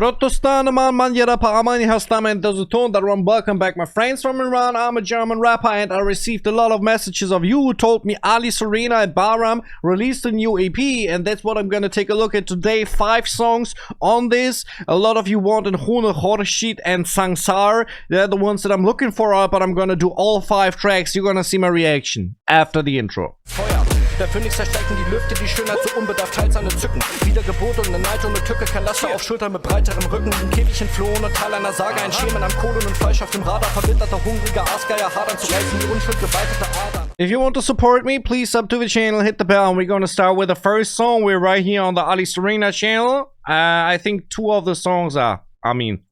درستان man یه رپ امانی هستم انتظارتون دارم. Welcome back my friends from Iran. I'm a German rapper and I received a lot of messages of you who told me Ali Sorena and Bahram released a new EP, and that's what I'm gonna take a look at today. 5 songs on this. A lot of you wanted Khoone Khorshid and Sangsar. They're the ones that I'm looking for, but I'm gonna do all 5 tracks. You're gonna see my reaction after the intro. Der Phönix zerstrecken die Lüfte, die Schönheit so unbedarft teils seine Zücken. Wiedergeburt und eine Neid und eine Tücke, kein Laster auf Schultern mit breiterem Rücken. Ein Käfig entflohen und Teil einer Sage, ein Schemen am Kohlen und Fleisch auf dem Radar. Verbitterter, hungriger Aasgeier, hadern zu reißen, die Unschuld geweitete Adern. If you want to support me, please sub to the channel, hit the bell, and we're gonna start with the first song. We're right here on the Ali Sorena channel. I think 2 of the songs are,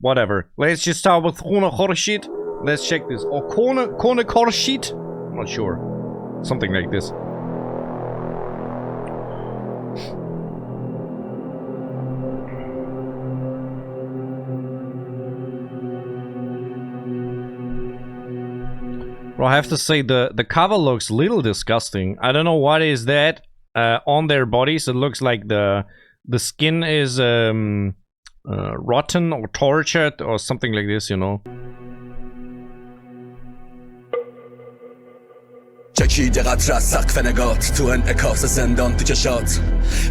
whatever. Let's just start with Khoone Khorshid. Let's check this. Or Khoone Khorshid? I'm not sure. Something like this. Well, I have to say the cover looks a little disgusting. I don't know what is that on their bodies. It looks like the skin is rotten or tortured or something like this, you know. چکیده قطر از سقف نگات تو انعکاس زندان تو چشات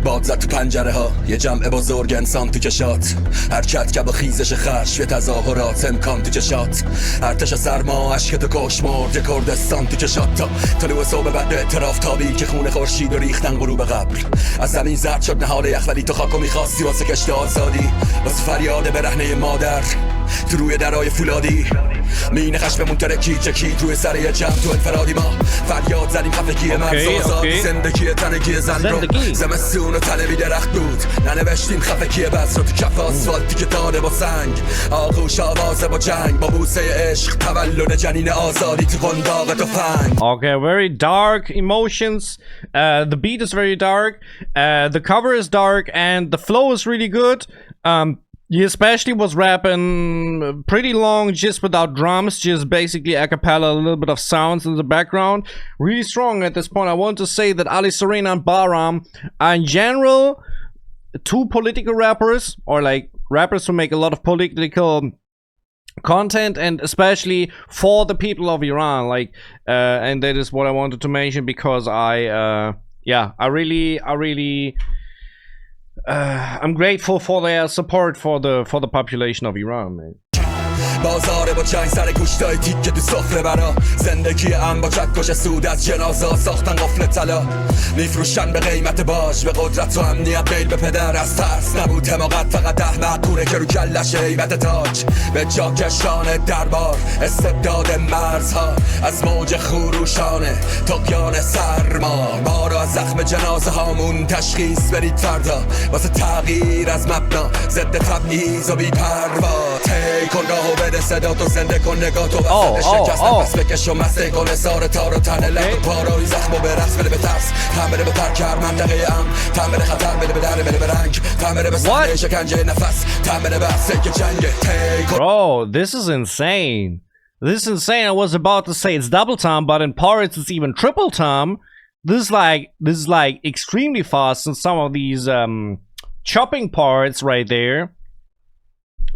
باد زد تو پنجره ها یه جمع بزرگ انسان تو چشات حرکت که با خیزش خشم یه تظاهرات امکان تو چشات ارتش سرما عشق تو کش مرد کردستان تو چشات تا طلوع صبح بعد اعتراف تابی که خون خورشید و ریختن غروب قبر از زمین زرد شد نهال یخ ولی تو خاکو میخواستی واسه کشت آزادی واسه فریاد برهنه مادر تو روی درای فولادی مین خشممون ترکی چکی توی سر یه جمع تو انفرادی ما فریاد زدیم خفگی مرز آزادی زندگی تنگی زن رو زمستون و تنبی درخت بود ننوشتیم خفگی بس رو تو کف آسفالتی که داده با سنگ آغوش آوازه با جنگ با بوسه عشق تولد جنین آزادی تو قنداق تو فنگ. Okay, very dark emotions. The beat is very dark. The cover is dark and the flow is really good. He especially was rapping pretty long just without drums, just basically a cappella, a little bit of sounds in the background. Really strong at this point. I want to say that Ali Sorena and Bahram are in general 2 political rappers, or like rappers who make a lot of political content, and especially for the people of Iran. Like, and that is what I wanted to mention because I'm grateful for their support for the population of Iran, man. بازاره با چنگ سر گوشتای تیکه تو سفره برا زندگی ام با چکش سود از جنازه ساختن قفل طلا میفروشن به قیمت باج به قدرت و امنیت میل به پدر از ترس نبود حماقت فقط احمق کوره که رو کلش هیبت تاج به جا کشان دربار استبداد مرزها از موج خروشانه طغیان سرما ما رو از زخم جنازه هامون تشخیص برید فردا واسه تغییر از مبنا ضد تبعیض و بی‌پروا کنگاهو بده صدا تو زنده کن نگاه تو وسط شکست نفس بکش و مسته کن اصار تار و تنه لب و پاروی زخم و به رقص بده به ترس تن بده به ترکر منطقه ام تن بده خطر بده به در بده به رنگ تن بده به صحنه شکنجه نفس تن بده به سکه جنگ. Bro, this is insane. This is insane. I was about to say it's double time, but in parts it's even triple time. This is like extremely fast in some of these chopping parts right there.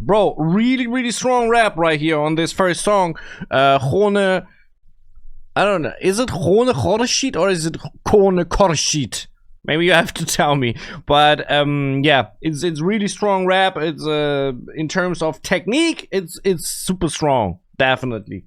Bro, really strong rap right here on this first song. Khoone, I don't know, is it Khoone Khorshid or is it Khoone Khorshid? Maybe you have to tell me. But yeah, it's really strong rap. It's in terms of technique, it's super strong, definitely.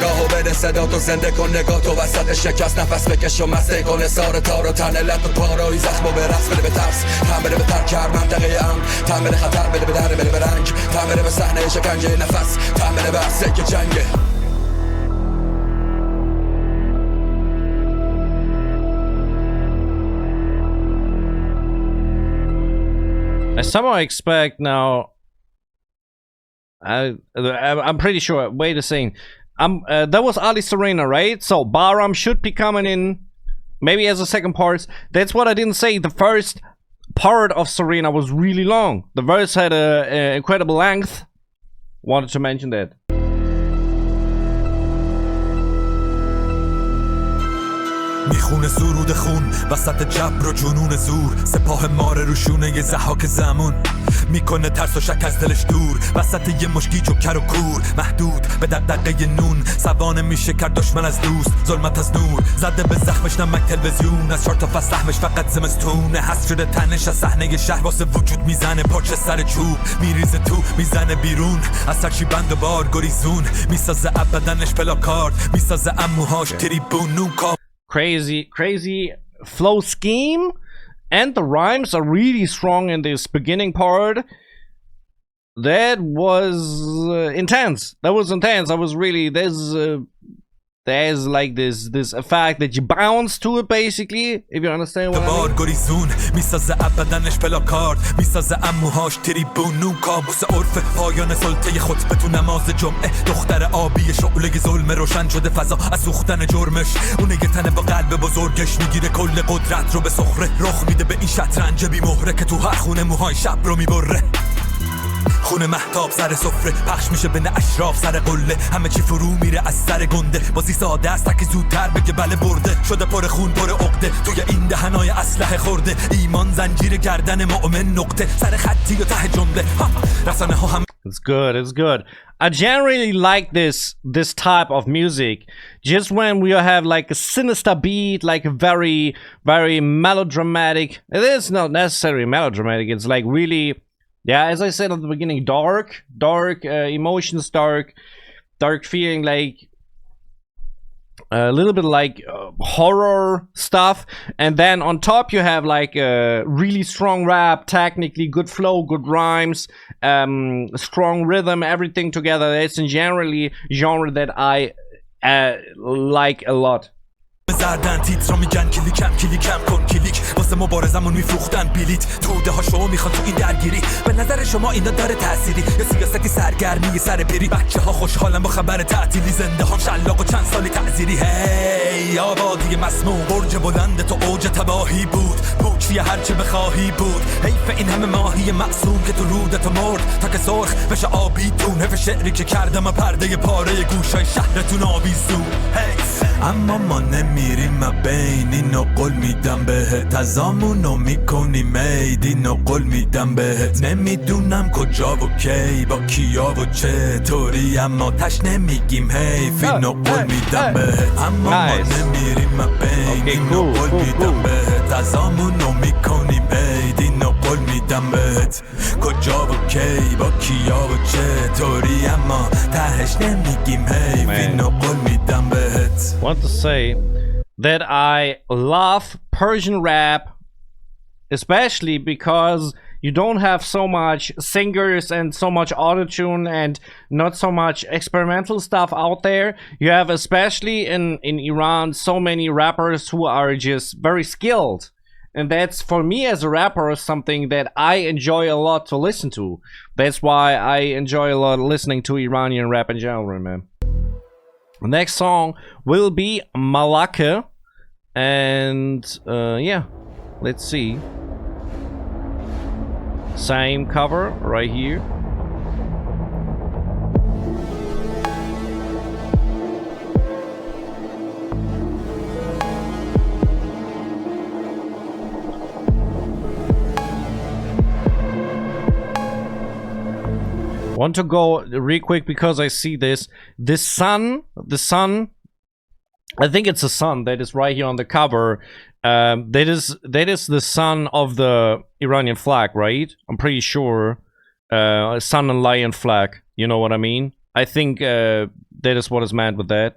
گاهو بده صدا تو زنده کن نگاه تو وسط شکست نفس بکش و مسته کن اصار تار و تنه لب و پاروی زخم و به رقص بده به ترس تن بده به ترکر منطقه ام تن بده خطر بده به در بده به رنگ تن بده به صحنه شکنجه نفس تن بده به سکه جنگه. I somehow expect now I'm pretty sure, wait a second. That was Ali Sorena, right? So Bahram should be coming in maybe as a second part. That's what I didn't say. The first part of Sorena was really long. The verse had a incredible length. Wanted to mention that. میخونه سرود خون وسط جبر و جنون زور سپاه ماره رو شونه ضحاک زمون میکنه ترس و شک از دلش دور وسط یه مشکی جوکر و کور محدود به دغدغه نون سوانه میشه کرد دشمن از دوست ظلمت از نور زده به زخمش نمک تلویزیون از 4 تا فصل سهمش فقط زمستونه حس شده تنش از صحنه شهر واسه وجود میزنه پاچه سر چوب میریزه تو میزنه بیرون از سرچی بند و بار گریزون میسازه ابدنش پلاکارد میسازه اموهاش تریبون نون crazy flow scheme, and the rhymes are really strong in this beginning part. That was intense. That was intense. I was really there's like this effect that you bounce to it basically, if you understand what I mean. گریزون میسازه ابدنش پلاکارد میسازه اموهاش تریبون نون کابوس عرف پایان سلطه خطبه تو نماز جمعه دختر آبی شعله ظلم روشن شده فضا از سوختن جرمش اونه یه تنه با قلب بزرگش میگیره کل قدرت رو به سخره رخ میده به این شطرنج بی مهره که تو هر خونه موهای شب رو میبره خونه مهتاب سر سفره پخش میشه بین اشراف سر قله همه چی فرو میره از سر گنده بازی ساده است که زودتر بگه بله برده شده پر خون پر عقده توی این دهنای اسلحه خورده ایمان زنجیر گردن مؤمن نقطه سر خطی و ته جمله رسانه ها هم It's good. I generally like this type of music. Just when we have like a sinister beat, like a very melodramatic. It is not necessarily melodramatic. It's like really, yeah, as I said at the beginning, dark emotions, dark feeling, like a little bit like horror stuff, and then on top you have like really strong rap, technically good flow, good rhymes, strong rhythm, everything together. It's in generally genre that I like a lot. زردن تیترا میگن کلیکم کن کلیک واسه مبارزمون میفروختن بلیت توده ها شما میخوان تو این درگیری به نظر شما اینا داره تأثیری یا سیاستی سرگرمی سر پیری بچه ها خوشحالن با خبر تعطیلی زنده هم شلاق و چند سالی تعذیری هی آبادی مسموم برج بلند تو اوج تباهی بود پوچی هرچه بخواهی بود حیف این همه ماهی معصوم که تو رودت مرد تا که سرخ بشه آبی دون حیف شعری که کردم پرده پاره گوشای شهرتون آویزون اما ما نمیریم بین اینو قول میدم بهت ازامونو میکنیم مید اینو قول میدم بهت نمیدونم کجا و کی با کیا و چه طوری اما تش نمیگیم حیف اینو قول میدم بهت اما ما نمیریم بین اینو قول میدم بهت ازامونو میکنیم مید اینو قول میدم بهت کجا و کی با کیا و چه طوری اما تهش نمیگیم حیف اینو قول میدم بهت. Want to say that I love Persian rap, especially because you don't have so much singers and so much autotune and not so much experimental stuff out there. You have, especially in Iran, so many rappers who are just very skilled. And that's, for me as a rapper, something that I enjoy a lot to listen to. That's why I enjoy a lot listening to Iranian rap in general, man. The next song will be Malaka. And yeah, let's see. Same cover right here. Want to go real quick because I see the sun, I think it's a sun that is right here on the cover. That is the sun of the Iranian flag, right? I'm pretty sure. Sun and lion flag. You know what I mean? I think that is what is meant with that.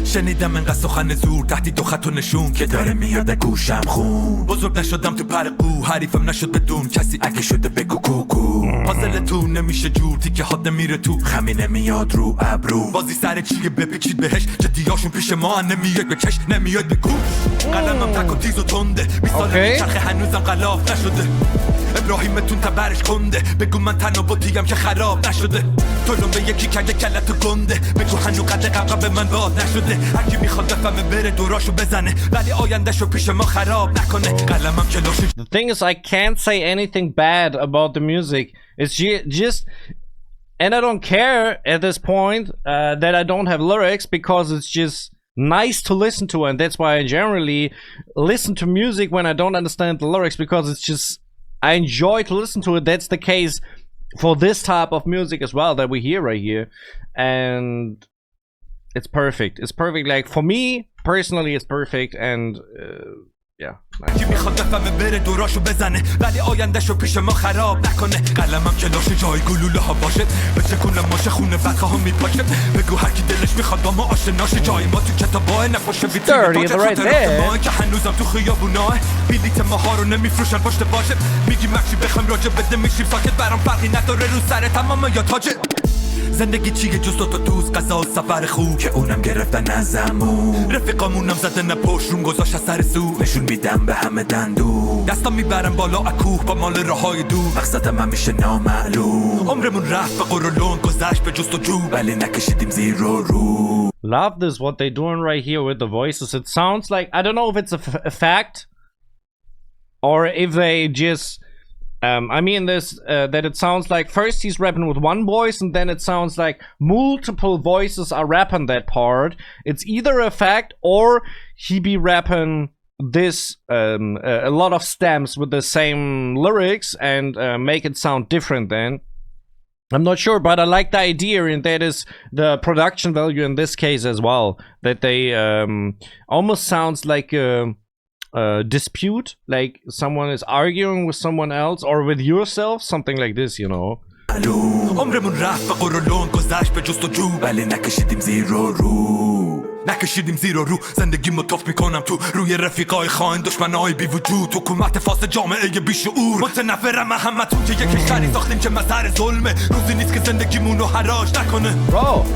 شنیدم انقدر سخن زور تحتی دو خط و نشون که داره میاد گوشم خون بزرگ نشدم تو پر قو حریفم نشد بدون کسی اگه شده بگو کوکو پازل تو نمیشه جور تیکه حاده میره تو خمی نمیاد رو ابرو بازی سر چیه بپیچید بهش جدیاشون پیش ما نمیاد بکش نمیاد بگوش قلمم تک و تیز و تنده میساله چرخه هنوزم غلاف نشده ابراهیمتون تبرش کنده بگو من تنها بودیم که خراب نشده تو به یکی کرده کلتو گنده بگو هنو قد قبقه به من باد نشده هرکی میخواد بفهمه بره دوراشو بزنه ولی آیندهشو پیش ما خراب نکنه قلمم کلاشو. The thing is, I can't say anything bad about the music. It's just And I don't care at this point that I don't have lyrics, because it's just nice to listen to, and that's why I generally listen to music when I don't understand the lyrics, because it's just, I enjoy to listen to it. That's the case for this type of music as well that we hear right here, and it's perfect. It's perfect. Like, for me personally, it's perfect, and yeah. کی میخواد بفهمه بره دوراشو بزنه ولی آیندهشو پیش ما خراب نکنه قلمم که لاشه جای گلوله ها باشه بچکونم ماشه خونه بدخواه ها میپاشه بگو هر کی دلش میخواد با ما آشناشه جای ما تو کتابای نفاشه ویترین باشه خاطرات ما که هنوزم تو خیابوناه بلیت ماها رو نمیفروشن پشت باشه میگی مکشی بخوام راجع بده میشیم ساکت برام فرقی نداره رو سر تمام یا تاجه زندگی چیه جز تو دوست قضا و سفر خوب که اونم گرفتن ازمون رفیقامونم زدن پشت روم گذاشت از سر سو نشون میدم به همه دندون دستا میبرم بالا اکوه با مال راهای دور مقصدم همیشه نامعلوم عمرمون رفت به قرولون گذشت به جست و جو ولی نکشیدیم زیر و رو. Love this, what they're doing right here with the voices. It sounds like, I don't know if it's a fact or if they just I mean this, that it sounds like first he's rapping with one voice and then it sounds like multiple voices are rapping that part. It's either a fact or he be rapping this a lot of stems with the same lyrics and make it sound different then. I'm not sure, but I like the idea, and that is the production value in this case as well, that they almost sounds like a dispute, like someone is arguing with someone else or with yourself, something like this, you know. عمرمون رفت به قرولون گذشت به جست و جو ولی نکشیدیم زیر و رو نکشیدیم زیر و رو زندگی متوف میکنم تو روی رفیقای خاین دشمنای بی وجود حکومت فاسد جامعه بی شعور متنفرم همتون که یک کشوری ساختیم که مظهر ظلمه روزی نیست که زندگیمونو حراج نکنه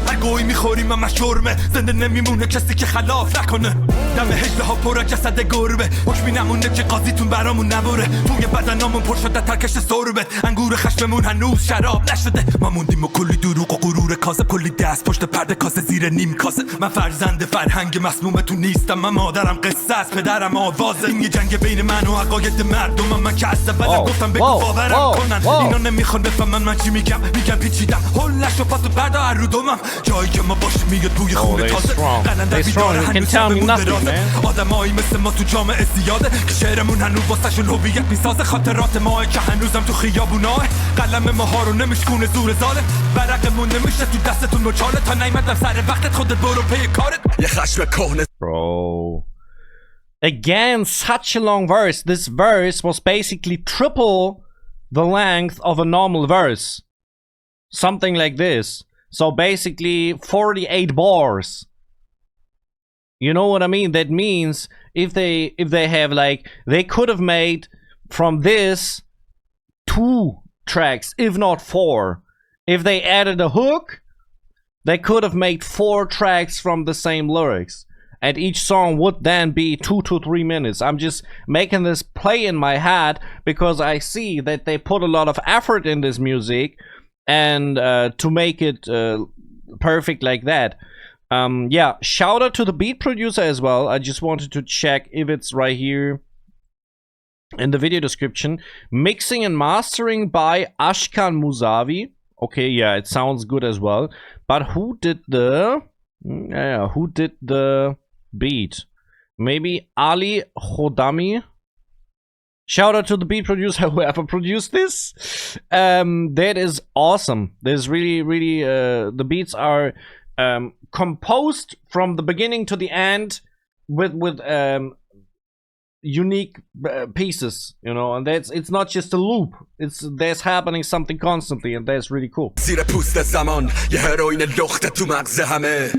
هر گویی میخوریم اما شرمه زنده نمیمونه کسی که خلاف نکنه دم هجله ها پر جسد گربه حکمی نمونه که قاضیتون برامون نبره توی بدنامون پر شده ترکش سربت انگور خشممون هنوز شراب نشده ما موندیم و کلی دروغ و غرور کاذب کلی دست پشت پرده کاسه زیر نیم کاسه من فرزند فرهنگ مسمومتون نیستم من مادرم قصه است پدرم آوازه این یه جنگ بین من و عقاید مردمم من که از اول گفتم بگو باورم کنن اینا نمیخوان بفهمن من چی میگم پیچیدم هلش و پاتو بردا رو دومم جایی که ما باشیم میاد بوی خون تازه قلندر بیداره هنوز همون درازه آدمایی مثل ما تو جامعه زیاده که شعرمون هنوز واسهشون هویت میسازه خاطرات ما که هنوزم تو خیابوناه قلم ماها رو نمیشکونه زور زاله برقمون نمیشه تو دستتون مچاله تا نیومدم سر وقتت خودت برو پی کارت. Bro. Again, such a long verse. This verse was basically triple the length of a normal verse. Something like this. So basically 48 bars. You know what I mean? That means if they have like, they could have made from this 2 tracks, if not 4. If they added a hook, they could have made 4 tracks from the same lyrics. And each song would then be 2 to 3 minutes. I'm just making this play in my head because I see that they put a lot of effort in this music and to make it perfect like that. Yeah, shout out to the beat producer as well. I just wanted to check if it's right here in the video description. Mixing and mastering by Ashkan Musavi. Okay, yeah, it sounds good as well. But who did the beat? Maybe Ali Khodami. Shout out to the beat producer whoever produced this. That is awesome. There's really the beats are composed from the beginning to the end with unique pieces, you know, and it's not just a loop. There's happening something constantly, and that's really cool. زیر پوست زمان یه هروئین لخته تو مغز همه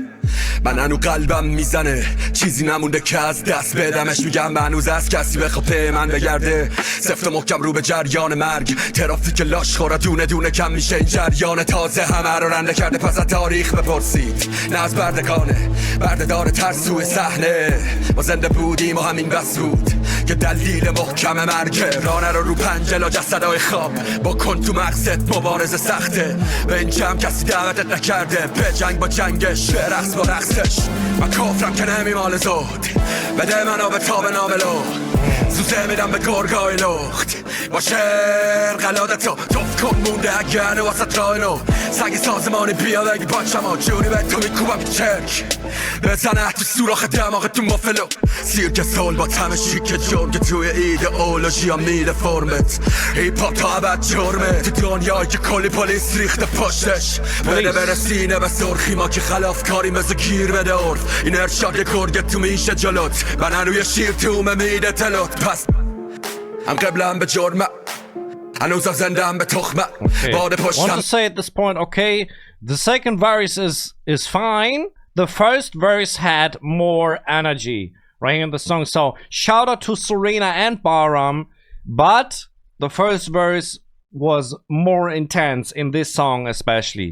من هنو قلبم میزنه چیزی نمونده که از دست بدمش میگم من هنوز از کسی بخواه به من بگرده سفت و محکم رو به جریان مرگ ترافیک لاش خورا دونه دونه کم میشه این جریان تازه همه رو رنده کرده پس از تاریخ بپرسید نه از بردگانه برده داره ترس توی صحنه ما زنده بودیم و همین بس بود که دلیل محکم مرگه رانه رو پنجلا جسدهای خواب بکن تو مغزت مبارزه سخته به این جمع کسی دعوتت نکرده به جنگ با جنگش رقص با رقصش من کافرم که نمیمال زود بده منو به تاب ناملو زوزه میدم به گرگای لخت با شعر قلادتو توف کن مونده اگه هنه واسط راه نو سگ سازمانی بیا بگی بچم جونی به تو میکوبم چرک بزنه تو سوراخ دماغ تو مافلو سیرک سول با تم شیک جرگ توی ایدئولوژی ها میده فرمت هیپا تا عبد جرمه تو دنیایی که کلی پلیس ریخته پشتش بده برسینه به سرخی ما که خلاف کاری مزو گیر بده عرف این ارشاد گرگه تو میشه جلوت بنانوی شیر تومه میده تلوت پس هم قبلم به جرمه هنوز زندم به تخمه باد Want پشتم to say at this point, okay, the second verse is fine. The first verse had more energy right in the song. So shout out to Sorena and Bahram, but the first verse was more intense in this song especially.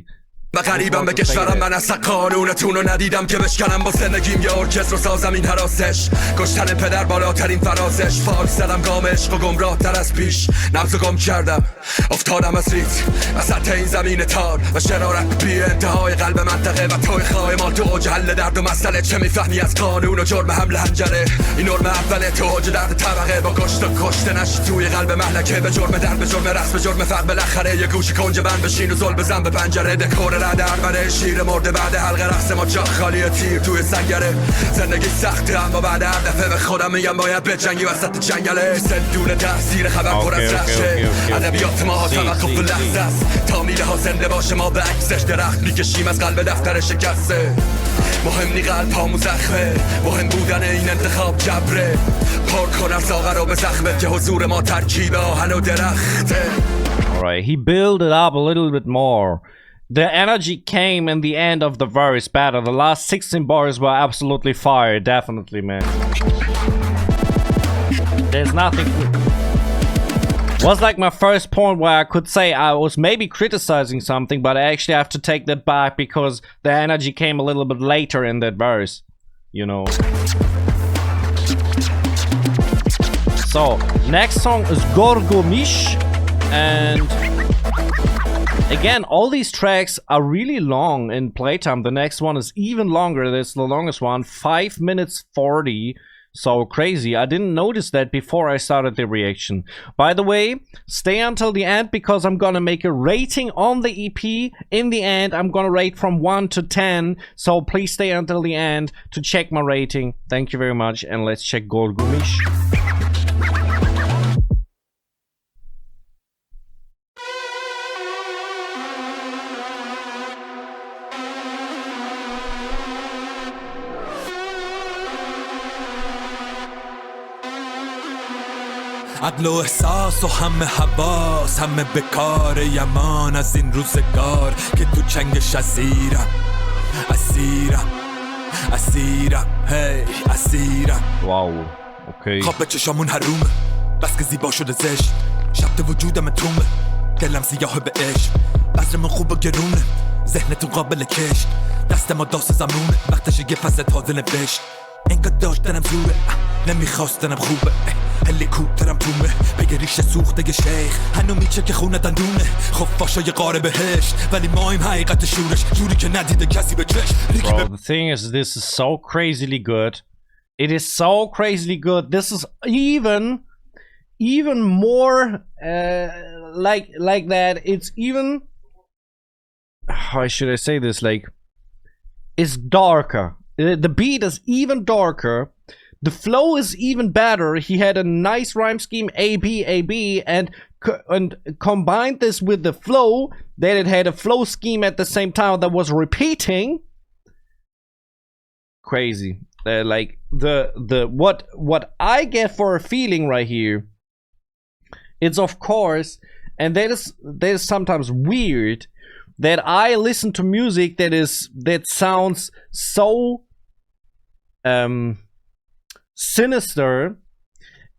و غریبم به کشورم من اصلا قانونتون رو ندیدم که بشکنم با زندگیم یا ارکستر و سازم این حراسش کشتن پدر بالاترین فرازش فال زدم گام عشق و گمراه تر از پیش نبض و گم کردم افتادم از ریت وسط این زمین تار و شرارت بی انتهای قلب منطقه و توی خواه مال تو اوج حل درد و مسئله چه میفهمی از قانون و جرم حمل هنجره این نرم اوله تو اوج درد طبقه با کشت و کشته نشی توی قلب محلکه به جرم درد به جرم رسم به جرم فقر بالاخره یه گوش کنج بند بشین و زل بزن به پنجره دکور رد عربده شیر مرده بعد حلقه رقص ما جا خالی تیر توی سنگره زندگی سخته اما بعد هر دفعه به خودم میگم باید به جنگی وسط جنگله سندون تحصیل خبر پر از رخشه ادبیات ما ها توقف لحظه است تا میله ها زنده باشه ما به عکسش درخت میکشیم از قلب دفتر شکسته مهم نی قلب هامو زخمه مهم بودن این انتخاب جبره پر کن از آقا رو به زخمه که حضور ما ترکیب آهن و درخته. Alright, he built it up a little bit more. The energy came in the end of the verse better. The last 16 bars were absolutely fire, definitely, man. There's nothing. Was like my first point where I could say I was maybe criticizing something, but I actually have to take that back because the energy came a little bit later in that verse, you know. So, next song is Gorgo Mish, and again, all these tracks are really long in playtime. The next one is even longer. That's the longest one, 5 minutes 40. So crazy. I didn't notice that before I started the reaction. By the way, stay until the end because I'm gonna make a rating on the EP. In the end, I'm gonna rate from 1 to 10. So please stay until the end to check my rating. Thank you very much. And let's check Gorgo Mish. عقل و احساس و همه حواس همه بکار یمان از این روزگار که تو چنگش اسیرم هی اسیرم. واو اوکی. خواب به چشامون حرومه بس که زیبا شده زشت شبت وجودم تومه دلم سیاه به عشق بذرمون خوب و گرونه ذهنتون قابل کشت دست ما داست زمونه وقتش یه فصل تازه نوشت انگار داشتنم زوره نمیخواستنم خوبه هلیکوپترم تومه بگه ریشه سوخته یه شیخ هنو میچه که خونه دندونه خفاشای قاره بهشت ولی ما این حقیقت شورش جوری که ندیده کسی به چشم. Bro, the thing is, this is so crazily good. It is so crazily good. This is even more like that. It's even, how should I say this, like, it's darker. The beat is even darker. The flow is even better. He had a nice rhyme scheme, A-B, and combined this with the flow, that it had a flow scheme at the same time that was repeating. Crazy. Like what I get for a feeling right here, it's of course, and that is sometimes weird, that I listen to music that sounds so sinister,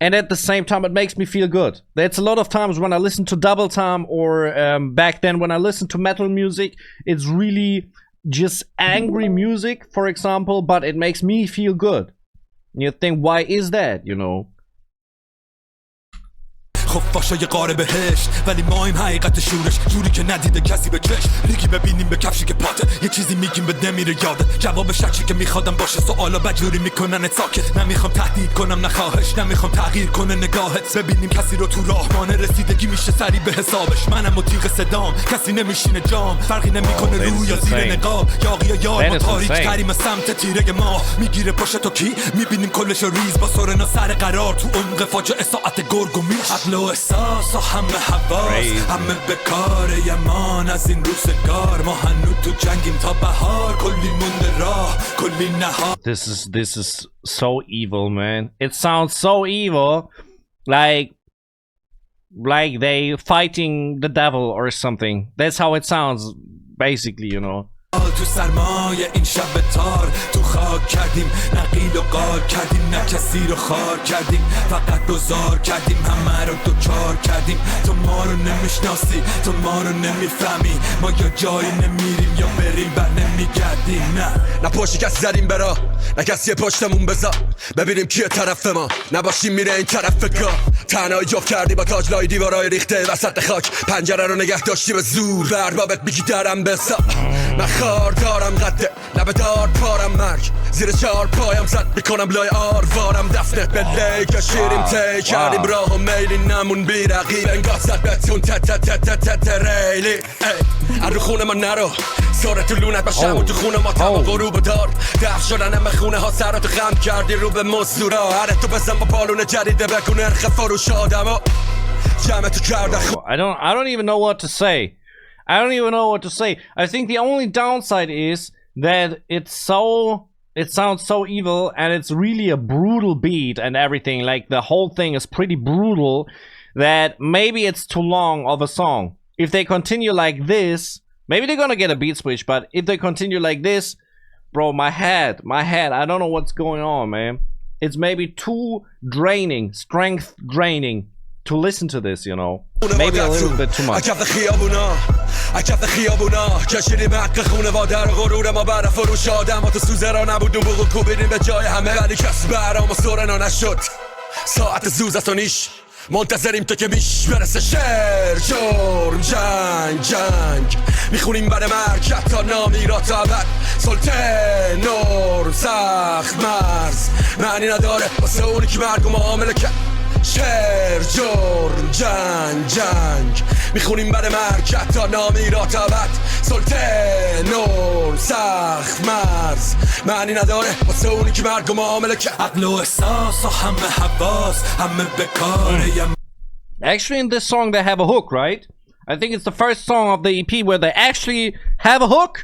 and at the same time it makes me feel good. That's a lot of times when I listen to double time or back then when I listen to metal music, it's really just angry music, for example, but it makes me feel good. And you think, why is that, you know? خفاشای قاره بهشت، ولی ما این حقیقت شورش، جوری که ندیده کسی به چشم. لیگی ببینیم به کفشی که پاته، یه چیزی میگیم به نمیره یادت. جواب شکی که میخوادم باشه، سوالا بجوری میکنن ساکت. نمیخوام تهدید کنم نخواهش، نمیخوام تغییر کنه نگاهت. ببینیم کسی رو تو راهمان رسیدگی میشه سری به حسابش. منم و تیغ صدام، کسی نمیشینه جام. فرقی نمیکنه روی یا زیر نقاب. یاقی یا یار ما تاریک تریم سمت تیره ما. میگیره پشت تو کی، میبینیم کلش ریز با سورنا سر قرار. تو عمق فاجعه ساعت گرگو میش. عقل و احساس و همه حواس، همه به کار یمان از این روزگار. ما هنوز تو جنگیم تا بهار، کلی مونده راه، کلی نهار. This is so evil, man. It sounds so evil, like they fighting the devil or something. That's how it sounds, basically, you know. تو سرمایه این شب تار، تو خاک کردیم نقیل و قار کردیم، نه کسی رو خار کردیم، فقط گذار کردیم، همه رو دوچار کردیم. تو ما رو نمیشناسی، تو ما رو نمیفهمی، ما یا جایی نمیریم یا بریم بر نمیگردیم. نه پشتی کسی زدیم برا، نه کسی پشتمون بذار ببینیم کیه طرف ما، نباشیم میره این طرف گاه. تنهایی جفت کردی با تاج لای دیوارای ریخته وسط خاک، پنجره رو نگه داشتی به زور، بربابت میگی درم بسا. من خار دارم قده لبه دار پارم، مرگ زیر چار پایم زد میکنم لای آروارم. دفنه به لیک شیریم تی کردیم راه و میلی، نمون بی رقیب انگاه زد بتون ت ریلی. رو خونه ما نرو، ساره تو لونت باشم و تو خونه ما تمام غروب دار. دفت شدن همه خونه ها سراتو خم کردی رو به مزدورا. هره تو بزن با پالون جدیده بکن ارخ فروش آدم و جمع تو کرده. I don't even know what to say. I don't even know what to say. I think the only downside is that it sounds so evil, and it's really a brutal beat and everything. Like the whole thing is pretty brutal, that maybe it's too long of a song. If they continue like this, maybe they're gonna get a beat switch, but if they continue like this, bro, my head, I don't know what's going on, man. It's maybe too draining, strength draining to listen to this, you know. Maybe a little bit too much. اکف خیابونا کشیدیم حق خونواده رو، غرور ما برا فروش آدم. تو سوزه را نبود نبوغ کوبیدیم به جای همه، ولی کس برام و سورنا نشد. ساعت زوز است و نیش منتظریم تو که میش برسه. شر جرم جنگ میخونیم بر مرگ، حتی نامی را تا ابد. سلطه نور سخت مرز معنی نداره واسه اونی که مرگ و معامله کرد. شر جرم جنگ میخونیم بر مرگ، حتی نامی را تا ابد. سلطه نور سخت مرز معنی نداره واسه اونی که مرگ و معامله کرد. عقل و احساس و همه حواس، همه به کار. Actually, in this song they have a hook, right? I think it's the first song of the EP where they actually have a hook.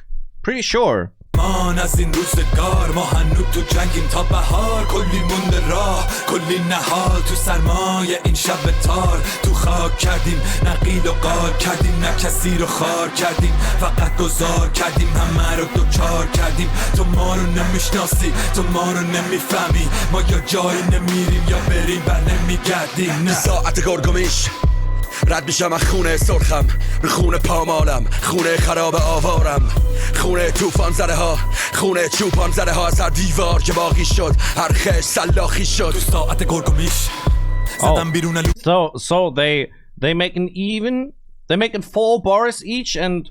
Pretty sure. مان از این روزگار، ما هنوز تو جنگیم تا بهار، کلی مونده راه، کلی نهال. تو سرمایه این شب تار، تو خاک کردیم نقیل و قار کردیم، نه کسی رو خار کردیم، فقط گذار کردیم، همه رو دوچار کردیم. تو ما رو نمیشناسی، تو ما رو نمیفهمی، ما یا جایی نمیریم یا بریم بر نمیگردیم. ساعت گرگو میش رد میشم از خونه سرخم، رو خونه پامالم، خونه خراب آوارم، خونه توفان زده ها، خونه چوپان زده ها. از هر دیوار که باقی شد هر خش سلاخی شد. تو ساعت گرگو میش زدم بیرون. So they making 4 bars each and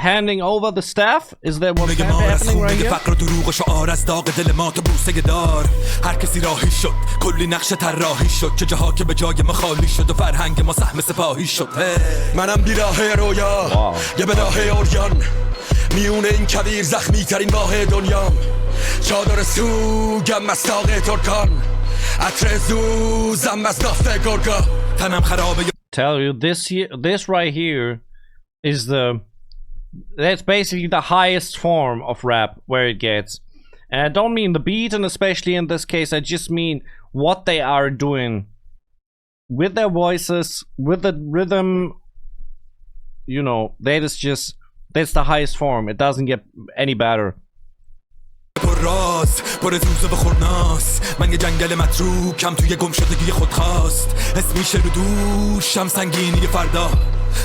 handing over the staff. Is that what's happening right here? فقر و دروغ و شعار از داغ دل ما تو بوسه دار. هر کسی راهی شد، کلی نقش طراحی شد، چه جاها که به جای ما خالی شد و فرهنگ ما سهم سپاهی شد. منم بیراه رویا، یه بداه اوریان، میونه این کویر زخمی ترین ماه دنیام. چادر سوگم مستاق ترکان، عطر زوزم از نافت گرگا. تنم خرابه. Tell you this right here is that's basically the highest form of rap where it gets. And I don't mean the beat, and especially in this case I just mean what they are doing with their voices, with the rhythm. You know, that's the highest form. It doesn't get any better. پر روزه و خورناس، من یه جنگل متروکم توی گم شدگی خود خواست. اسمیشه رو دوشم سنگینی فردا،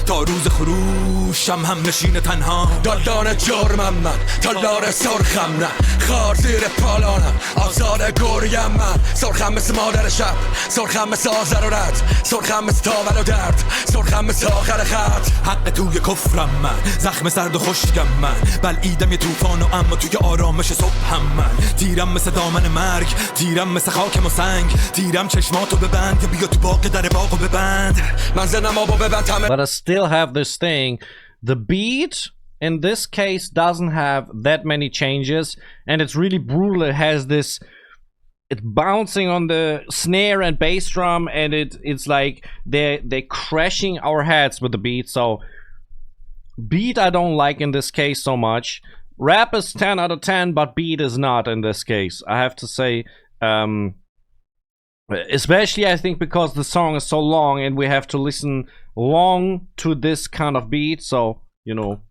تا روز خروشم هم نشین تنها دالدان جرمم من تالار سرخم نه خار زیر پالانم آزاد گوریم من سرخم مثل مادر شب سرخم مثل آزر و رد سرخم مثل تاول و درد سرخم مثل آخر خط حق توی کفرم من زخم سرد و خشکم من بلعیدم یه طوفان و اما توی آرامش صبحم من تیرم مثل دامن مرگ تیرم مثل خاکم و سنگ تیرم چشماتو ببند یا بیا تو باغ در باغو ببند من زنم آبو ببند تمه But I still have this thing. The beat in this case doesn't have that many changes, and it's really brutal. It has this, it's bouncing on the snare and bass drum, and it's like they're crashing our heads with the beat. So beat I don't like in this case so much. Rap is 10 out of 10, but beat is not in this case, I have to say. Especially I think because the song is so long and we have to listen long to this kind of beat, so you know.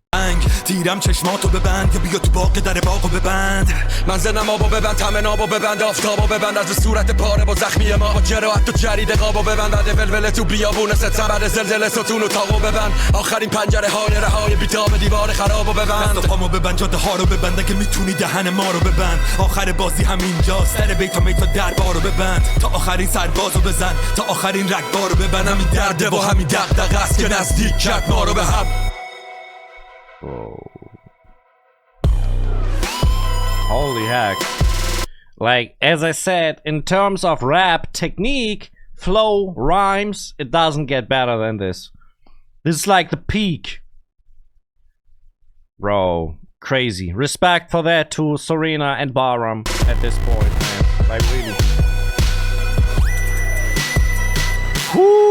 تیرم چشماتو ببند یا بیا تو باغ در باغو ببند من زنم آبو ببند تمن آبو ببند آفتابو ببند از صورت پاره با زخمی ما با جراحت و جرید قابو ببند عده ولوله تو بیابون ستم بعد زلزله ستون و تاقو ببند آخرین پنجره های رهای بیتاب دیوار خرابو ببند دست و پامو ببند جاده ها رو ببند اگه میتونی دهن ما رو ببند آخر بازی همینجاست سر بیتا میتا دربارو ببند تا آخرین سربازو بزن تا آخرین رگبارو ببند همین درده و همین دغدغه است که نزدیک کرد ما رو به هم Holy heck. Like, as I said, in terms of rap technique, flow, rhymes, it doesn't get better than this. This is like the peak. Bro, crazy. Respect for that to Sorena and Bahram at this point, man. Like, really. Woo!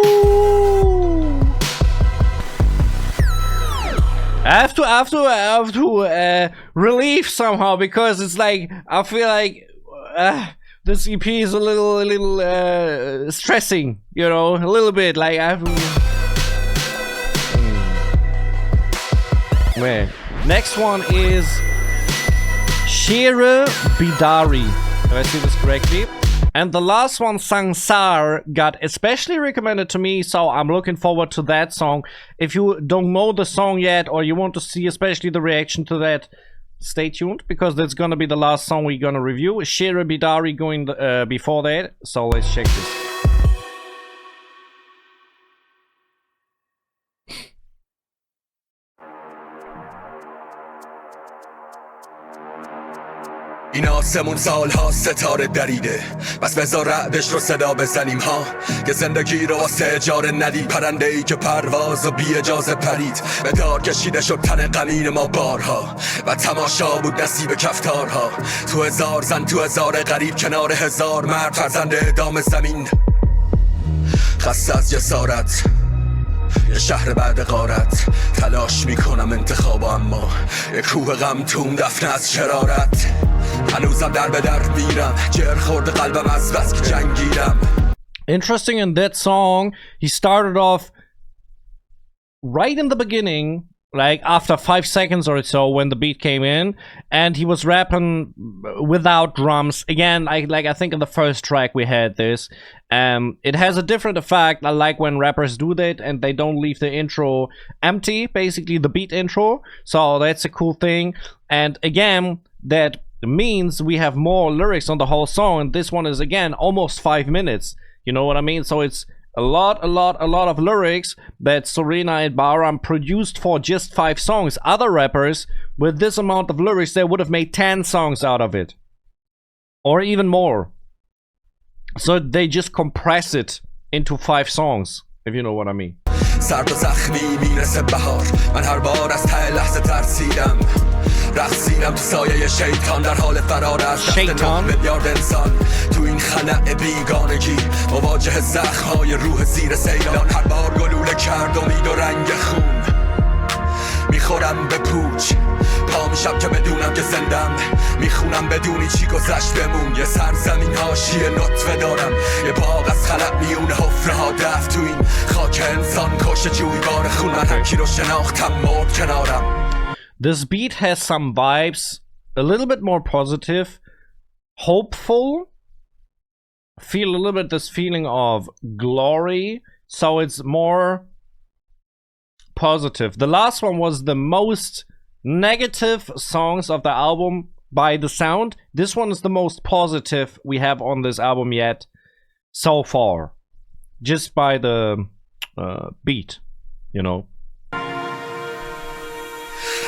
I have to relief somehow because it's like I feel like this EP is a little stressing, you know, a little bit. Like I have to. Man. Next one is Shere Bidari. Do I see this correctly? And the last one, Sangsar, got especially recommended to me, so I'm looking forward to that song. If you don't know the song yet, or you want to see especially the reaction to that, stay tuned, because that's gonna be the last song we're gonna review. Shere Bidari going before that, so let's check this. این آسمون سالها ستاره دریده بس بذار رعدش رو صدا بزنیم ها که زندگی رو واسه اجاره ندید پرنده ای که پرواز و بی اجازه پرید به دار کشیده شد تن غمین ما بارها و تماشا بود نصیب کفتارها تو هزار زن تو هزار غریب کنار هزار مرد فرزند اعدام زمین خسته از جسارت یه شهر بعد غارت تلاش میکنم انتخاب اما یه کوه غم توم دفنه از شرارت هنوزم در به در میرم جر خورده قلبم از بس که جنگیرم. Interesting in that song, he started off right in the beginning, like after 5 seconds or so when the beat came in, and he was rapping without drums. Again, I think in the first track we had this. It has a different effect. I like when rappers do that and they don't leave the intro empty, basically the beat intro. So that's a cool thing. And again, that means we have more lyrics on the whole song, and this one is again almost 5 minutes. You know what I mean? So it's a lot of lyrics that Sorena and Bahram produced for just 5 songs. Other rappers with this amount of lyrics, they would have made 10 songs out of it, or even more. So they just compress it into 5 songs, if you know what I mean. سرد و زخمی میرسه بهار من هر بار از ته لحظه ترسیدم رقصیدم تو سایه شیطان در حال فرار از دست 9 میلیارد انسان تو این خلأ بیگانگی مواجه زخم‌های روح زیر سیلان هر بار گلوله کرد امید و رنگ خون میخورم به پوچ پا میشم که بدونم که زندم میخونم بدونی چی گذشت بمون یه سرزمین حاشیه نطفه دارم یه باغ از خلق میونه حفره ها دفت تو این خاک انسان کشت جویبار خون من هم کی رو شناختم مرد کنارم. This beat has some vibes, a little bit more positive, hopeful, feel a little bit this feeling of glory, so it's more positive. The last one was the most negative songs of the album by the sound. This one is the most positive we have on this album yet so far, just by the beat, you know.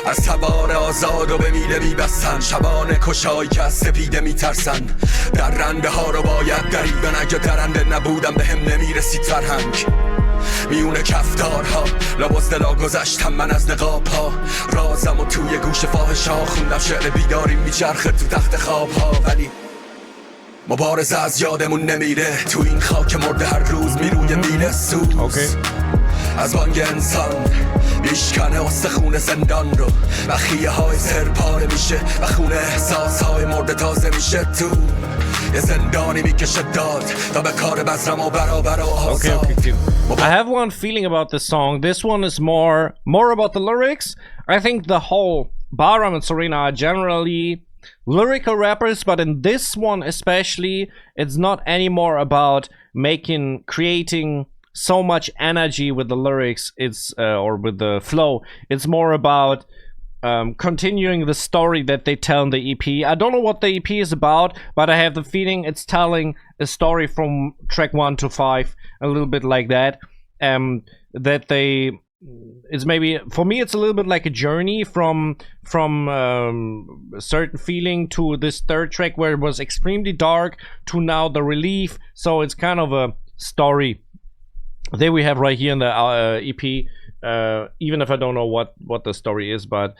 از تبار آزاد و به میله میبستن شبان کشایی که از سپیده میترسن در رنده ها رو باید دریدن اگه درنده نبودم به هم نمیرسید فرهنگ میونه کفتارها لباس دلا گذشتم من از نقاب ها رازم و توی گوش فاحش ها خوندم شعر بیداری میچرخه تو تخت خواب ها ولی مبارزه از یادمون نمیره تو این خاک مرده هر روز میروی میله سوز از بانگ انسان میشکنه استخون زندان رو و خیه های سر پاره میشه و خونه احساس های مرده تازه میشه تو یه زندانی میکشه داد تا به کار بزرم و برابر و آزاد. I have one feeling about this song. This one is more about the lyrics. I think the whole Bahram and Sorena are generally lyrical rappers, but in this one especially, it's not anymore about creating so much energy with the lyrics. It's or with the flow. It's more about continuing the story that they tell in the EP. I don't know what the EP is about, but I have the feeling it's telling a story from track 1 to 5, a little bit like that. That they, it's maybe for me it's a little bit like a journey from a certain feeling to this third track where it was extremely dark to now the relief. So it's kind of a story. There we have right here in the EP. Even if I don't know what the story is, but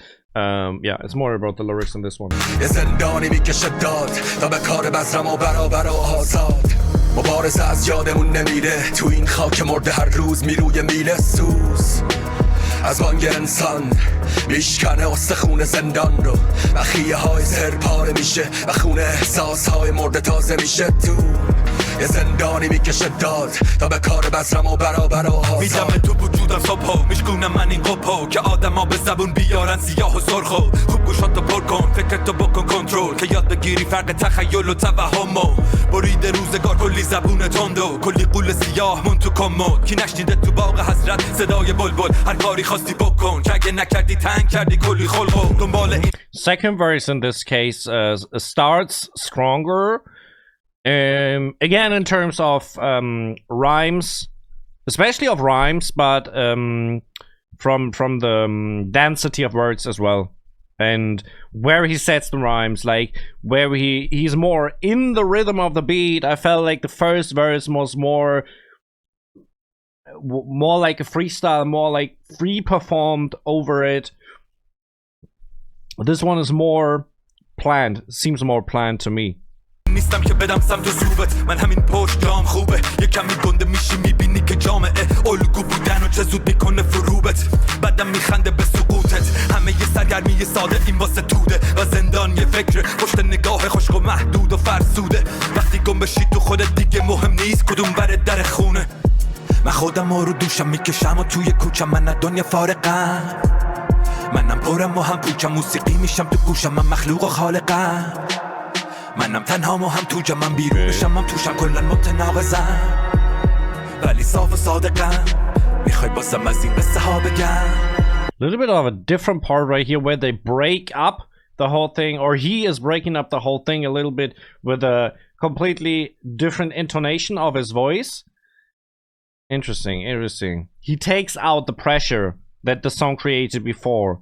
yeah, it's more about the lyrics in this one. مبارزه از یادمون نمیره تو این خاک مرده هر روز میروی میله سوز از بانگ انسان میشکنه استخون زندان رو و خیه های سر پاره میشه و خونه احساس های مرده تازه میشه تو یه زندانی میکشه داد تا به کار بزرم و برابر و آزاد میدم تو وجودم صبح میشکونم من این قپو که آدم ها به زبون بیارن سیاه و سرخو خوب گوشاتو پر کن فکرتو بکن کنترل که یاد بگیری فرق تخیل و توهمو برید روزگار کلی زبون تندو کلی قول سیاه مون تو کمد کی نشنیده تو باغ حسرت صدای بلبل هر کاری خواستی بکن که اگه نکردی تنگ کردی کلی خلقو دنبال این Second verse in this case starts stronger. Again, in terms of rhymes, especially of rhymes, but from the density of words as well, and where he sets the rhymes, like where he's more in the rhythm of the beat. I felt like the first verse was more like a freestyle, more like free performed over it. This one is more planned. Seems more planned to me. نیستم که بدم سمت و زوبت من همین پشت جام خوبه یکم میگنده میشی میبینی که جامعه الگو بودن و چه زود میکنه فروبت بعدم میخنده به سقوطت همه یه سرگرمی ساده این واسه توده و زندان یه فکر پشت نگاه خشک و محدود و فرسوده وقتی گم بشی تو خودت دیگه مهم نیست کدوم بر در خونه من خودم رو دوشم میکشم و توی کوچم من از دنیا فارغم منم پرم و هم پوچم موسیقی میشم تو گوشم من مخلوق و خالقم منم تنهام و هم تو جمعم بیرونشم هم توشم کلن متناقضم ولی صاف و صادقم میخوای بازم از این قصه ها بگم Little bit of a different part right here where they break up the whole thing, or he is breaking up the whole thing a little bit with a completely different intonation of his voice. Interesting. He takes out the pressure that the song created before.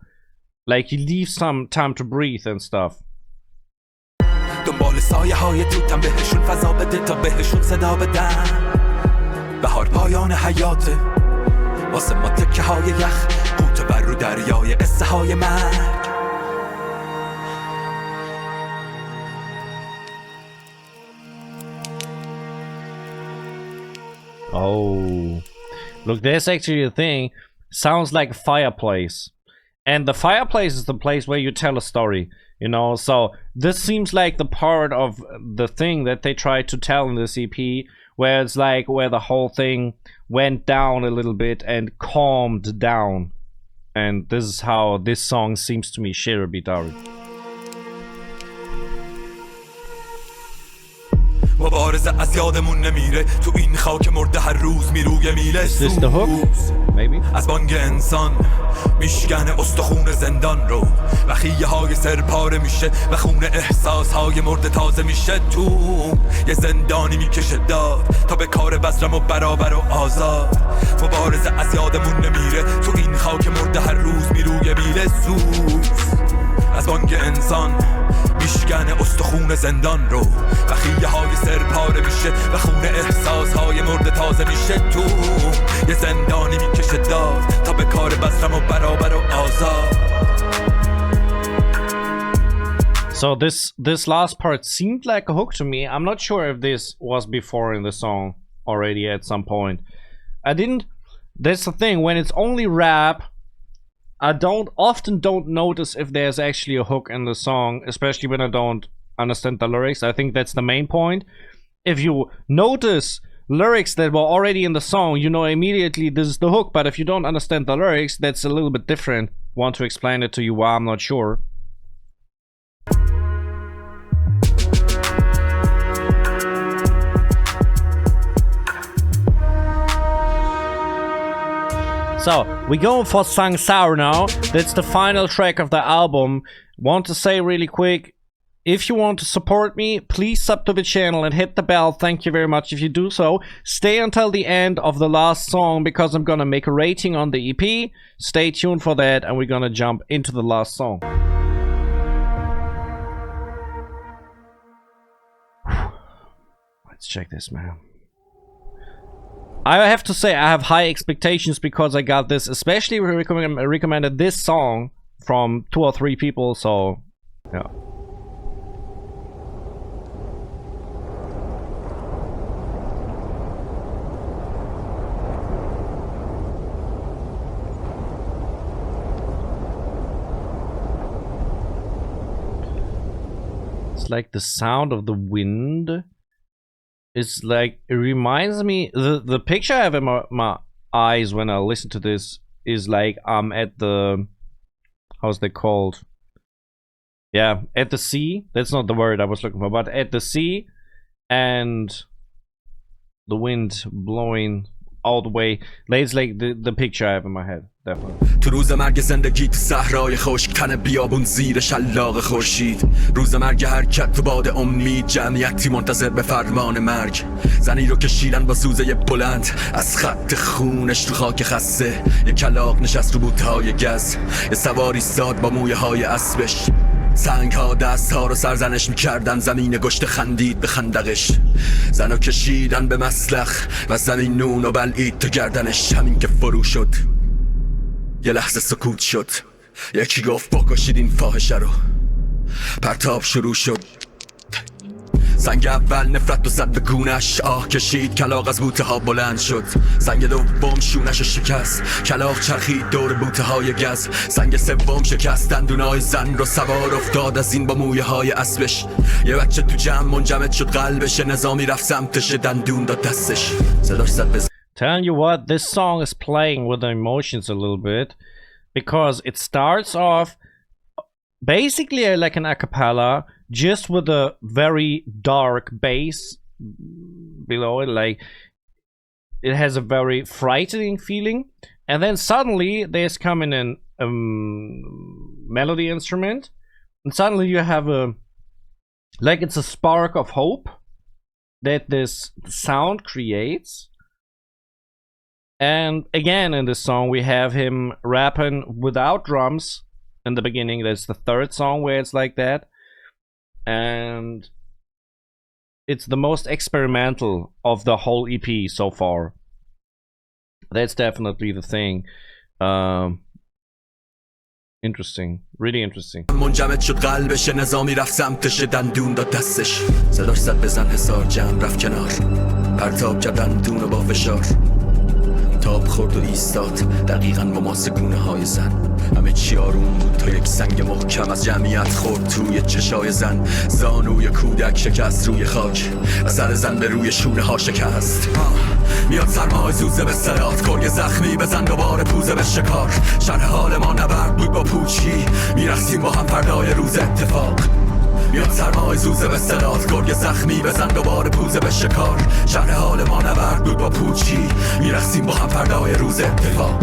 Like he leaves some time to breathe and stuff. دنبال سایه های توتم بهشون فضا بده تا بهشون صدا بدم بهار پایان حیاته واسه ما تکه های یخ قوت بر رو دریای قصه های مرگ Oh, look, there's actually a thing. Sounds like a fireplace, and the fireplace is the place where you tell a story, you know. So this seems like the part of the thing that they tried to tell in this EP, where it's like where the whole thing went down a little bit and calmed down, and this is how this song seems to me. Shere Bidari. مبارزه از یادمون نمیره تو این خاک مرده هر روز میروی میله Is this the hook? maybe. از بانگ انسان میشکنه استخون زندان رو و خیه های سر پاره میشه و خون احساس های مرده تازه میشه تو یه زندانی میکشه داد تا به کار بزرم و برابر و آزاد مبارزه از یادمون نمیره تو این خاک مرده هر روز میروی میله سوز از بانگ انسان میشکنه استخون زندان رو و خیه های سر پاره میشه و خون احساس های مرده تازه میشه تو یه زندانی میکشه داد تا به کار بزرم و برابر و آزاد. So this last part seemed like a hook to me. I'm not sure if this was before in the song already at some point. That's the thing, when it's only rap, I often don't notice if there's actually a hook in the song, especially when I don't understand the lyrics. I think that's the main point. If you notice lyrics that were already in the song, you know immediately this is the hook, but if you don't understand the lyrics, that's a little bit different. Want to explain it to you why, I'm not sure. So, we're going for Sangsar now. That's the final track of the album. Want to say really quick, if you want to support me, please sub to the channel and hit the bell. Thank you very much if you do so. Stay until the end of the last song because I'm gonna make a rating on the EP. Stay tuned for that and we're gonna jump into the last song. Let's check this, man. I have to say I have high expectations because I got this, especially recommended this song from 2 or 3 people, so yeah. It's like the sound of the wind. It's like, it reminds me, the picture I have in my eyes when I listen to this is like I'm at the, how's that called? Yeah, at the sea. That's not the word I was looking for, but at the sea and the wind blowing all the way. It's like the picture I have in my head, definitely. تو روز مرگ زندگی تو صحرای خشک تن بیابون زیر شلاق خورشید روز مرگ حرکت تو باد امید جمعیتی منتظر به فرمان مرگ زنی رو کشیدن با سوزه بلند از خط خونش تو خاک خسته یه کلاغ نشست رو بوتهای گز یه سواری ساد با مویه های اسبش سنگ ها دست ها رو سرزنش میکردن زمین گشت خندید به خندقش زن رو کشیدن به مسلخ و زمین نون و بلعید تو گردنش همین که فرو شد یه لحظه سکوت شد یکی گفت بکشید این فاحشه رو پرتاب شروع شد سنگ اول نفرت و زد به گونش آه کشید کلاغ از بوته ها بلند شد سنگ دوم شونش شکست کلاغ چرخید دور بوته های گز سنگ سوم شکست دندونای زن رو سوار افتاد از این با مویه های اسبش یه بچه تو جمع منجمد شد قلبش نظامی رفت سمتش دندون داد دستش صداش زد به Telling you what, this song is playing with the emotions a little bit because it starts off basically like an a cappella, just with a very dark bass below it, like it has a very frightening feeling, and then suddenly there's coming in a melody instrument, and suddenly you have a, like it's a spark of hope that this sound creates. And again in this song we have him rapping without drums in the beginning. That's the third song where it's like that, and it's the most experimental of the whole EP so far. That's definitely the thing. Interesting, really interesting. منجمد شد قلبش نظامی رفت سمتش دندون داد دستش صداش زد بزن حصار جمع رفت کنار پرتاب کرد دندون با فشار تاب خورد و ایستاد دقیقاً مماس گونه های زن همه چی آروم بود تا یک سنگ محکم از جمعیت خورد توی چشای زن زانوی کودک شکست روی خاک و سر زن به روی شونه ها شکست میاد سرمای زوزه به سرات گرگ زخمی بزن دوباره پوزه به شکار شرح حال ما نبرد بود با پوچی میرفتیم با هم فردای روز اتفاق میاد سرمای زوزه به صدات گرگ زخمی بزن دوباره پوزه به شکار شهر حال ما نبرد بود با پوچی میرسیم با هم فردای روز اتفاق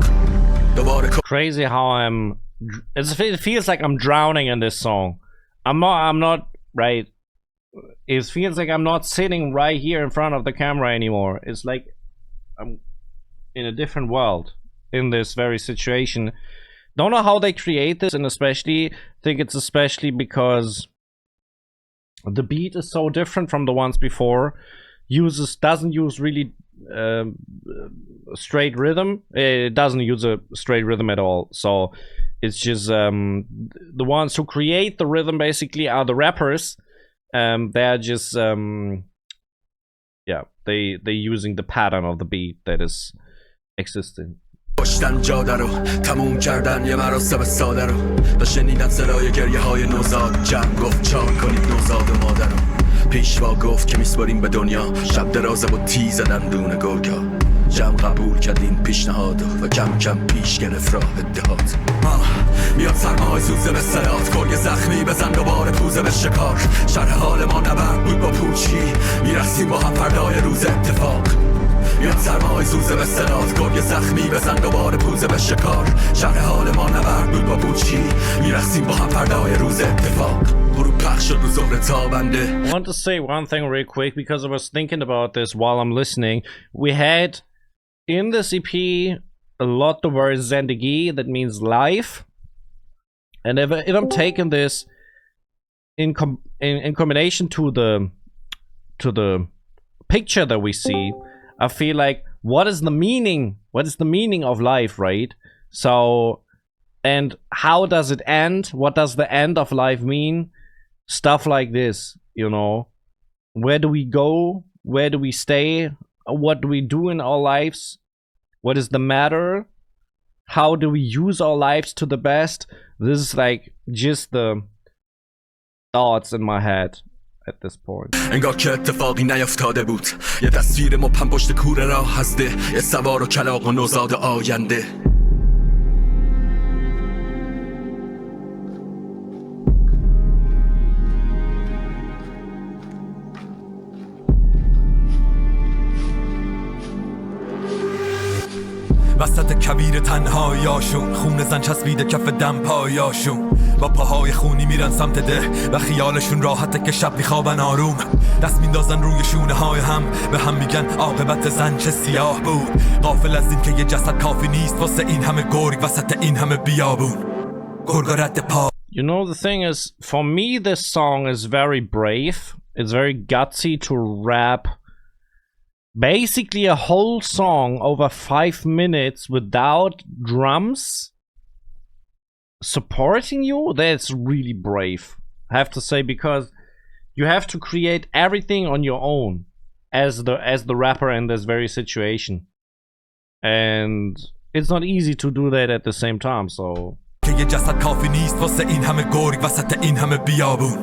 دوباره Crazy how it feels like I'm drowning in this song. I'm not right. It feels like I'm not sitting right here in front of the camera anymore. It's like I'm in a different world in this very situation. Don't know how they create this, and especially think it's especially because the beat is so different from the ones before. Doesn't use really straight rhythm. It doesn't use a straight rhythm at all. So it's just the ones who create the rhythm basically are the rappers. They're just yeah, they're using the pattern of the beat that is existing. پشتن جاده رو تموم کردن یه مراسم ساده رو تا شنیدن صدای گریه های نوزاد جمع گفت چار کنید نوزاد و مادر رو پیشوا گفت که میسپاریم به دنیا شب درازه و تیز دندون گرگا جمع قبول کرد این پیشنهاد و کم کم پیش گرفت راه اتحاد میاد سرمای زوزه به صدات گرگ زخمی بزن دوباره پوزه به شکار شرح حال ما نبرد بود با پوچی میرسیم با هم فردای روز اتفاق میاد سرمای زوزه به صدات گرگ زخمی بزن دوباره پوزه به شکار شرح حال ما نبرد بود با پوچی میرسیم با هم فردای روز اتفاق غروب پخش شد رو ظهر تابنده. I want to say one thing real quick because I was thinking about this while I'm listening. We had in this EP a lot the word Zendegi, that means life. And if I'm taking this in combination to the picture that we see, I feel like what is the meaning? What is the meaning of life, right? So, and how does it end? What does the end of life mean? Stuff like this, you know. Where do we go? Where do we stay? What do we do in our lives? What is the matter? How do we use our lives to the best? This is like just the thoughts in my head at this point. انگار که اتفاقی نیفتاده بود یه تصویر مبهم پشت کوره راه هسته یه سوار و کلاغ و نوزاد آینده وسط کویر تنهاییاشون خون زن چسبیده کف دم پایاشون با پاهای خونی میرن سمت ده و خیالشون راحته که شب میخوابن آروم دست میندازن روی شونه های هم به هم میگن عاقبت زن چه سیاه بود غافل از این که یه جسد کافی نیست واسه این همه گرگ وسط این همه بیابون گرگا رد پا. You know, the thing is, for me this song is very brave. It's very gutsy to rap basically a whole song over 5 minutes without drums supporting you. That's really brave, I have to say, because you have to create everything on your own as the rapper in this very situation, and it's not easy to do that at the same time. So که یه جسد کافی نیست واسه این همه گرگ وسط این همه بیابون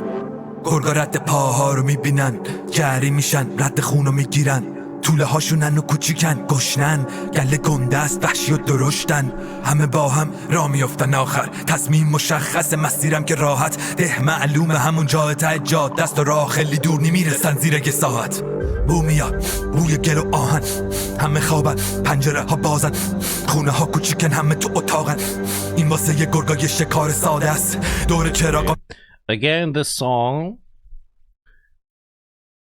گرگا رد پاها رو میبینن جری میشن رد خون رو میگیرن طوله هاشونن و کوچیکن گشنن گله گنده است وحشی و درشتن همه با هم را میافتن آخر تصمیم مشخص مسیرم که راحت ده معلومه همون جای ته جاده دست و راه خیلی دور نمیرسن زیر یه ساعت بو میاد بوی گل و آهن همه خوابن پنجره ها بازن خونه ها کوچیکن همه تو اتاقن این واسه یه گرگای شکار ساده است دور چراغا. Again, this song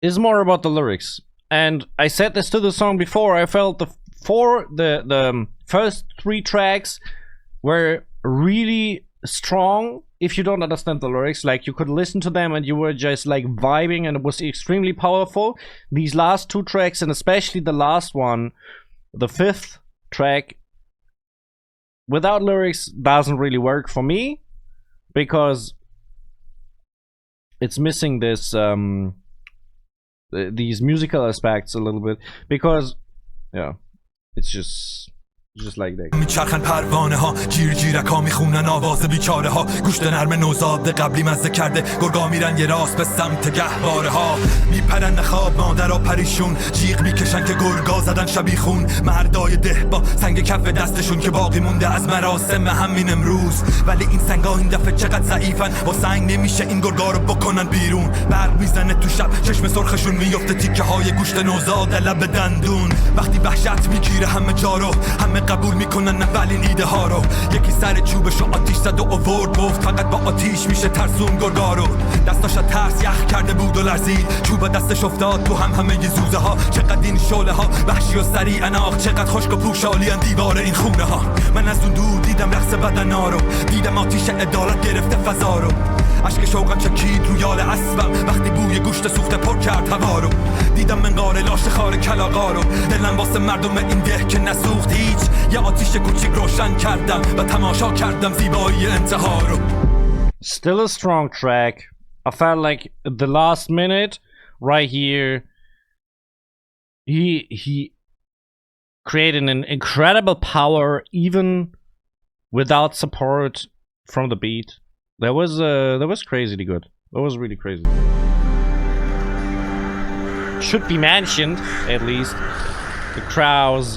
is more about the lyrics. And I said this to the song before. I felt the first 3 tracks were really strong. If you don't understand the lyrics, like you could listen to them and you were just like vibing, and it was extremely powerful. These last 2 tracks, and especially the last one, the 5th track, without lyrics doesn't really work for me because it's missing this these musical aspects a little bit, because yeah, it's just just like that. میچرخن پروانه ها جیر جیرک ها میخونن آواز بیچاره ها گوشت نرم نوزاد قبلی مزه کرده گرگا میرن یه راست به سمت گهواره ها میپرن خواب مادرها پریشون جیغ میکشن که گرگا زدن شبیخون مردای ده با سنگ کف دستشون که باقی مونده از مراسم همین امروز ولی این سنگا این دفعه چقدر ضعیفن با سنگ نمیشه این گرگا رو بکنن بیرون برق میزنه تو شب چشم سرخشون میفته تیکه های گوشت نوزاد لب دندون وقتی وحشت میگیره همه جا رو همه قبول میکنن اولین ایده ها رو یکی سر چوبشو آتیش زد و آورد گفت فقط با آتیش میشه ترسون گرگا رو دستاش ترس یخ کرده بود و لرزید چوب دستش افتاد تو همه ی زوزه ها چقدر این شعله ها وحشی و سریع آخ چقدر خشک و پوشالیان دیوار این خونه ها من از اون دور دیدم رقص بدنا رو دیدم آتیش عدالت گرفته فضا رو اشک شوقم چکید رو یال اسبم وقتی بوی گوشت سوخته پر کرد هوا رو دیدم منقار لاش خار کلاغا رو دلم واسه مردم این ده که نسوخت هیچ یه آتیش کوچیک روشن کردم و تماشا کردم زیبایی انتها رو. Still a strong track. I felt like the last minute right here he created an incredible power even without support from the beat. That was crazily good. That was really crazy. Should be mentioned at least the crows,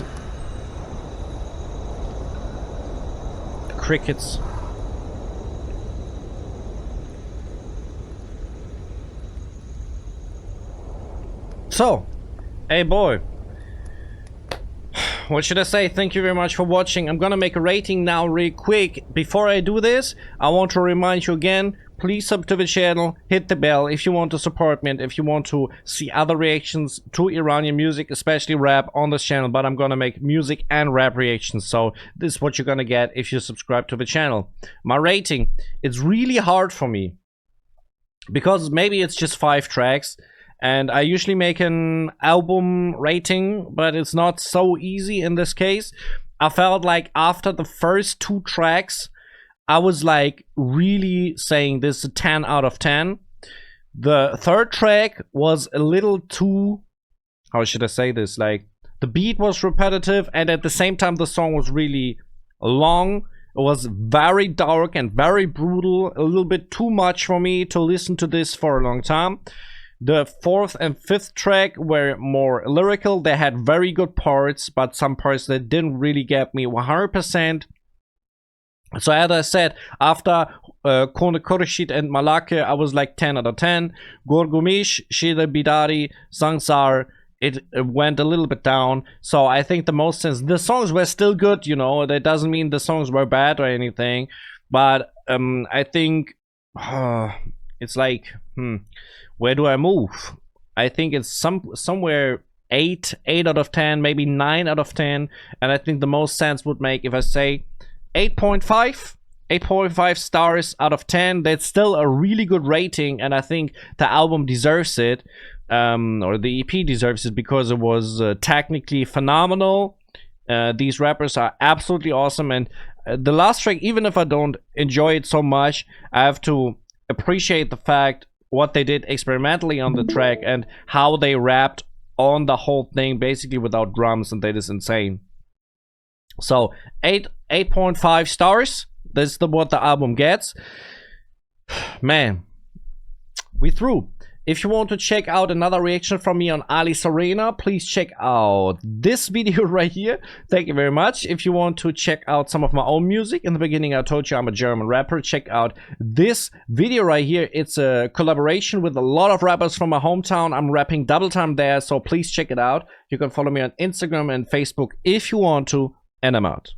the crickets. So, hey boy, what should I say? Thank you very much for watching. I'm gonna make a rating now real quick. Before I do this, I want to remind you again, please sub to the channel, hit the bell if you want to support me and if you want to see other reactions to Iranian music, especially rap, on this channel. But I'm gonna make music and rap reactions, so this is what you're gonna get if you subscribe to the channel. My rating, it's really hard for me because maybe it's just 5 tracks and I usually make an album rating, but it's not so easy in this case. I felt like after the first 2 tracks I was like really saying this is a 10 out of 10. The third track was a little too, how should I say this, like the beat was repetitive and at the same time the song was really long. It was very dark and very brutal, a little bit too much for me to listen to this for a long time. The 4th and 5th track were more lyrical. They had very good parts, but some parts that didn't really get me 100%. So as I said, after Khoone Khorshid and Malaka, I was like 10 out of 10. Gorgo Mish, Shere Bidari, Sangsar, it went a little bit down. So I think the most sense, the songs were still good, you know, that doesn't mean the songs were bad or anything. But I think it's like, where do I move? I think it's somewhere 8 out of 10, maybe 9 out of 10. And I think the most sense would make if I say 8.5 stars out of 10. That's still a really good rating, and I think the album deserves it, or the EP deserves it, because it was technically phenomenal. These rappers are absolutely awesome, and the last track, even if I don't enjoy it so much, I have to appreciate the fact what they did experimentally on the track and how they rapped on the whole thing basically without drums, and that is insane. So 8.5 stars. That's what the album gets. Man, we through. If you want to check out another reaction from me on Ali Sorena, please check out this video right here. Thank you very much. If you want to check out some of my own music, in the beginning I told you I'm a German rapper. Check out this video right here. It's a collaboration with a lot of rappers from my hometown. I'm rapping double time there, so please check it out. You can follow me on Instagram and Facebook if you want to, and I'm out.